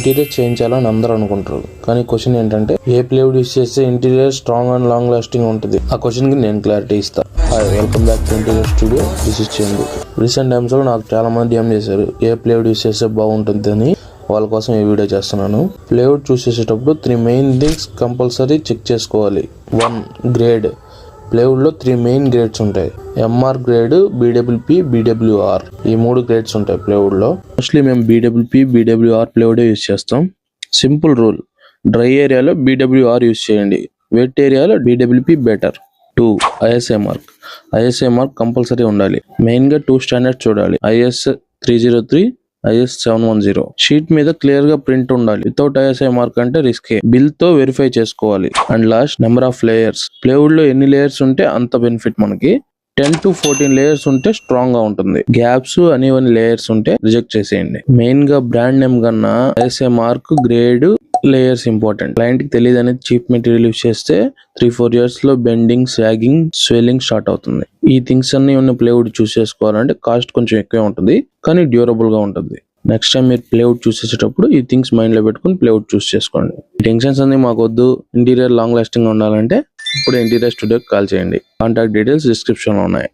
Interior చేయించాలని అందరూ అనుకుంటారు, కానీ క్వశ్చన్ ఏంటంటే ఏ ప్లేవుడ్ యూస్ చేస్తే interior strong and long lasting ఉంటుంది. ఆ క్వశ్చన్ కి నేను క్లారిటీ ఇస్తా. Hi, welcome back to interior studio. This is Chandu. Recent times లో నాకు చాలా మంది డిఎం చేశారు ఏ ప్లేవుడ్ యూస్ చేస్తే బాగుంటుంది అని. వాళ్ళ కోసం ఈ వీడియో చేస్తున్నాను. ప్లేవుడ్ చూస్ చేసేటప్పుడు 3 మెయిన్ థింగ్స్ కంపల్సరీ చెక్ చేసుకోవాలి. 1. గ్రేడ్. ప్లేవుడ్ లో 3 మెయిన్ గ్రేడ్స్ ఉంటాయి. MR grade, BWP, BWR. ఈ 3 గ్రేడ్స్ ఉంటాయి ప్లేవుడ్ లో. మోస్ట్లీ మేము బీడబ్ల్యూపీ, బీడబ్ల్యూఆర్ ప్లేవుడే యూస్ చేస్తాం. సింపుల్ రూల్, డ్రై ఏరియాలో బీడబ్ల్యూఆర్ యూస్ చేయండి, వెట్ ఏరియాలో BWP better. 2. ISI mark. ISI mark compulsory ఉండాలి. మెయిన్ గా 2 స్టాండర్డ్స్ చూడాలి. IS 303, IS 710. షీట్ మీద క్లియర్ గా ప్రింట్ ఉండాలి. వితౌట్ ఐఎస్ఐ మార్క్ అంటే రిస్కే. బిల్ తో వెరిఫై చేసుకోవాలి. And last, number of layers. Plywood లో ఎన్ని లేయర్స్ ఉంటే అంత బెనిఫిట్ మనకి. 10 to 14 లేయర్స్ ఉంటే స్ట్రాంగ్ గా ఉంటుంది. గ్యాప్స్ అనేవన్నీ లేయర్స్ ఉంటే రిజెక్ట్ చేసేయండి. మెయిన్ గా బ్రాండ్ నేమ్ కన్నా ISI mark, grade, layers important. Client కి తెలియదు అనేది చీప్ మెటీరియల్ యూస్ చేస్తే 3-4 years లో బెండింగ్, సాగింగ్, స్వెల్లింగ్ స్టార్ట్ అవుతుంది. ఈ థింగ్స్ అన్ని ఉన్న ప్లేవుడ్ చూస్ చేసుకోవాలంటే కాస్ట్ కొంచెం ఎక్కువే ఉంటుంది, కానీ డ్యూరబుల్ గా ఉంటుంది. నెక్స్ట్ టైం మీరు ప్లేవుడ్ చూస్ చేసేటప్పుడు ఈ థింగ్స్ మైండ్ లో పెట్టుకుని ప్లేవుడ్ చూస్ చేసుకోండి. టెన్షన్స్ అన్ని మాకు వద్దు, ఇంటీరియర్ లాంగ్ లాస్టింగ్ ఉండాలంటే ఇప్పుడు ఇంటీరియర్ స్టూడియోకి కాల్ చేయండి. కాంటాక్ట్ డీటెయిల్స్ డిస్క్రిప్షన్ లో ఉన్నాయి.